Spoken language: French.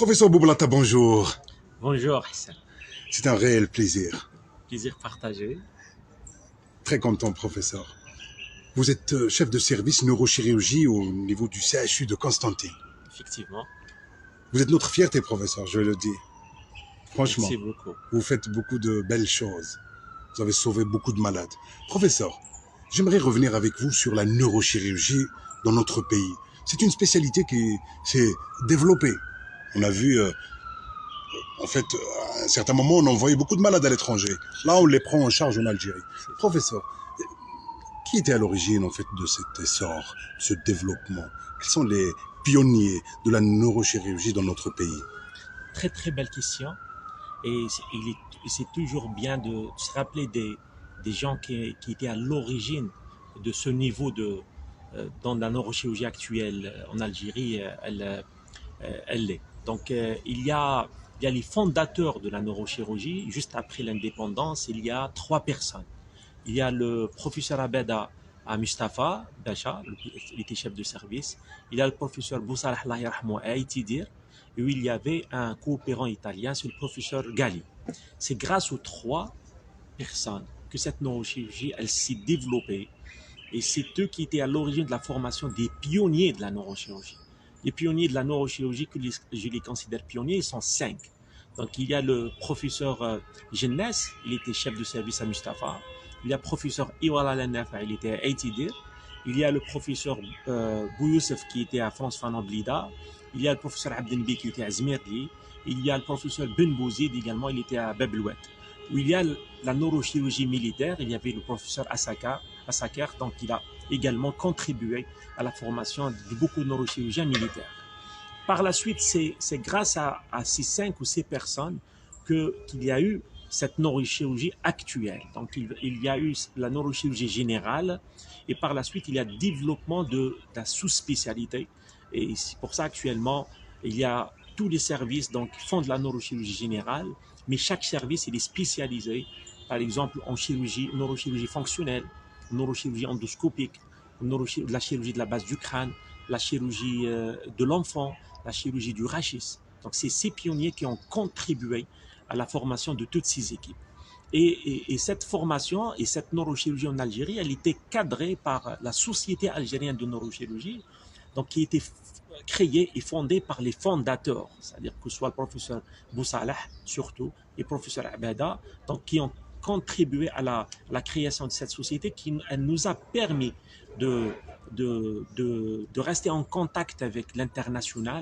Professeur Boublata, bonjour. Bonjour Hassan, C'est un réel plaisir. plaisir partagé. Très content, professeur. Vous êtes chef de service neurochirurgie au niveau du CHU de Constantine. Effectivement, Vous êtes notre fierté, professeur, je le dis. Franchement, merci beaucoup. vous faites beaucoup de belles choses. Vous avez sauvé beaucoup de malades. Professeur, j'aimerais revenir avec vous sur la neurochirurgie dans notre pays. C'est une spécialité qui s'est développée. On a vu, en fait, à un certain moment, on envoyait beaucoup de malades à l'étranger. Là, on les prend en charge en Algérie. Professeur, qui était à l'origine, en fait, de cet essor, de ce développement? Quels sont les pionniers de la neurochirurgie dans notre pays? Très très belle question. Et c'est toujours bien de se rappeler des gens qui étaient à l'origine de ce niveau dans la neurochirurgie actuelle en Algérie, elle l'est. Donc il y a les fondateurs de la neurochirurgie. Juste après l'indépendance, il y a trois personnes. Il y a le professeur Abeda à Mustafa Bacha, il était chef de service. Il y a le professeur Boussalah Allah yarhamou à Aïtidir. Et il y avait un coopérant italien, c'est le professeur Gali. C'est grâce aux trois personnes que cette neurochirurgie, elle s'est développée. Et c'est eux qui étaient à l'origine de la formation des pionniers de la neurochirurgie. Les pionniers de la neurochirurgie, je les considère pionniers, ils sont cinq. Donc il y a le professeur Gennes, il était chef de service à Mustafa. Il y a le professeur Iwala Lanafa, il était à Aïtidir. Il y a le professeur Bouyoussef qui était à France Fanon Blida. Il y a le professeur Abdenbi qui était à Zmirli. Il y a le professeur Ben Bouzid également, il était à Bablouet. Où il y a la neurochirurgie militaire, il y avait le professeur Assaker, donc il a également contribué à la formation de beaucoup de neurochirurgiens militaires. Par la suite, c'est grâce à ces cinq ou ces personnes qu'il y a eu cette neurochirurgie actuelle. Donc il y a eu la neurochirurgie générale et par la suite, il y a le développement de la sous-spécialité. Et c'est pour ça actuellement, il y a tous les services donc, qui font de la neurochirurgie générale, mais chaque service il est spécialisé, par exemple en neurochirurgie fonctionnelle, neurochirurgie endoscopique, la chirurgie de la base du crâne, la chirurgie de l'enfant, la chirurgie du rachis. Donc c'est ces pionniers qui ont contribué à la formation de toutes ces équipes. Et cette formation et cette neurochirurgie en Algérie, elle était cadrée par la Société algérienne de neurochirurgie, donc qui était créée et fondée par les fondateurs, c'est-à-dire que ce soit le professeur Boussalah surtout et le professeur Abada, donc qui ont contribué à la création de cette société qui elle nous a permis de rester en contact avec l'international